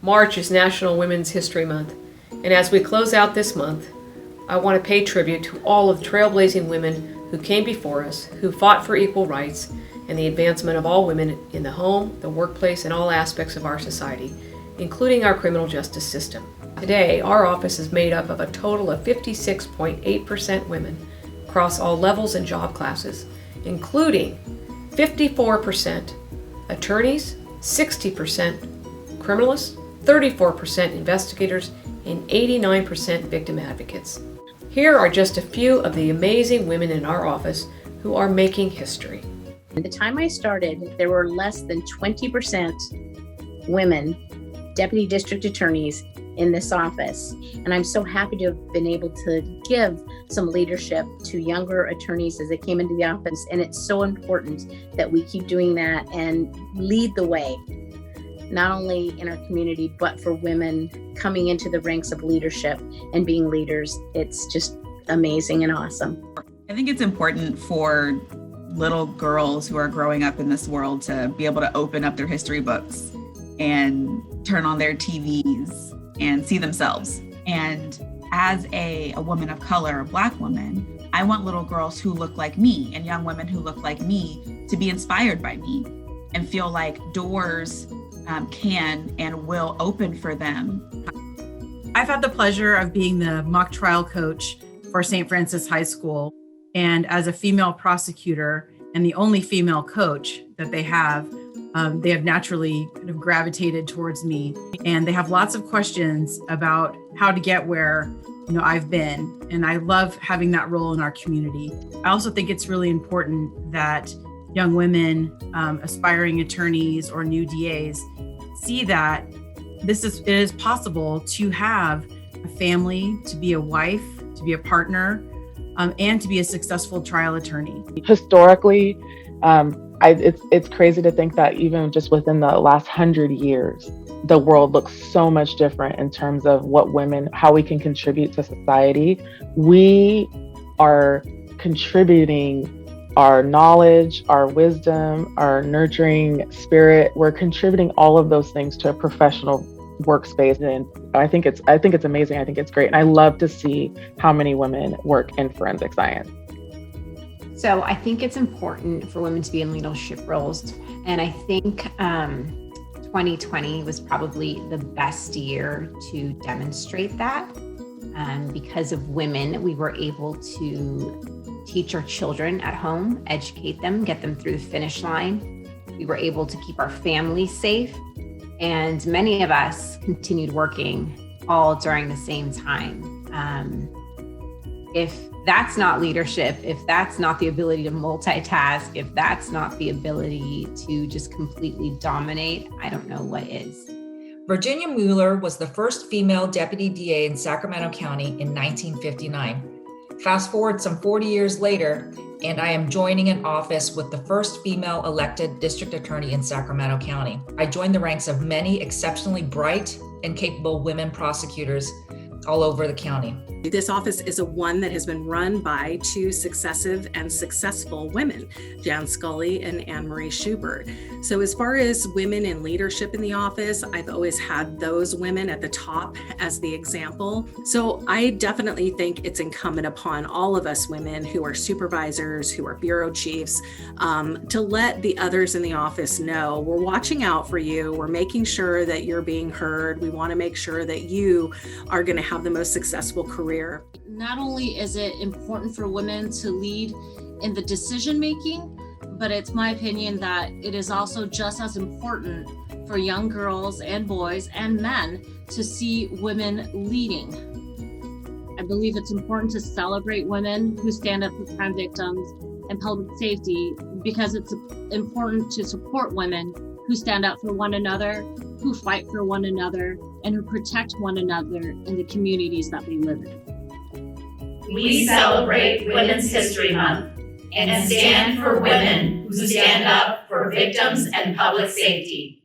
March is National Women's History Month, and as we close out this month, I want to pay tribute to all of the trailblazing women who came before us, who fought for equal rights and the advancement of all women in the home, the workplace, and all aspects of our society, including our criminal justice system. Today, our office is made up of a total of 56.8% women across all levels and job classes, including 54% attorneys, 60% criminalists, 34% investigators, and 89% victim advocates. Here are just a few of the amazing women in our office who are making history. At the time I started, there were less than 20% women deputy district attorneys in this office. And I'm so happy to have been able to give some leadership to younger attorneys as they came into the office. And it's so important that we keep doing that and lead the way, not only in our community, but for women coming into the ranks of leadership and being leaders. It's just amazing and awesome. I think it's important for little girls who are growing up in this world to be able to open up their history books and turn on their TVs and see themselves. And as a woman of color, a Black woman, I want little girls who look like me and young women who look like me to be inspired by me and feel like doors can and will open for them. I've had the pleasure of being the mock trial coach for St. Francis High School. And as a female prosecutor and the only female coach that they have naturally kind of gravitated towards me. And they have lots of questions about how to get where I've been. And I love having that role in our community. I also think it's really important that young women, aspiring attorneys or new DAs, see that it is possible to have a family, to be a wife, to be a partner, and to be a successful trial attorney. Historically, it's crazy to think that even just within the last 100 years, the world looks so much different in terms of how we can contribute to society. We are contributing our knowledge, our wisdom, our nurturing spirit. We're contributing all of those things to a professional workspace, and I think it's amazing. I think it's great, and I love to see how many women work in forensic science. So I think it's important for women to be in leadership roles, and I think 2020 was probably the best year to demonstrate that. Because of women, we were able to teach our children at home, educate them, get them through the finish line. We were able to keep our families safe, and many of us continued working all during the same time. If that's not leadership, if that's not the ability to multitask, if that's not the ability to just completely dominate, I don't know what is. Virginia Mueller was the first female deputy DA in Sacramento County in 1959. Fast forward some 40 years later, and I am joining an office with the first female elected district attorney in Sacramento County. I joined the ranks of many exceptionally bright and capable women prosecutors all over the county. This office is one that has been run by two successive and successful women, Jan Scully and Anne Marie Schubert. So as far as women in leadership in the office, I've always had those women at the top as the example. So I definitely think it's incumbent upon all of us women who are supervisors, who are bureau chiefs, to let the others in the office know we're watching out for you. We're making sure that you're being heard. We want to make sure that you are going to have the most successful career. Not only is it important for women to lead in the decision making, but it's my opinion that it is also just as important for young girls and boys and men to see women leading. I believe it's important to celebrate women who stand up for crime victims and public safety, because it's important to support women who stand up for one another, who fight for one another, and who protect one another in the communities that we live in. We celebrate Women's History Month and stand for women who stand up for victims and public safety.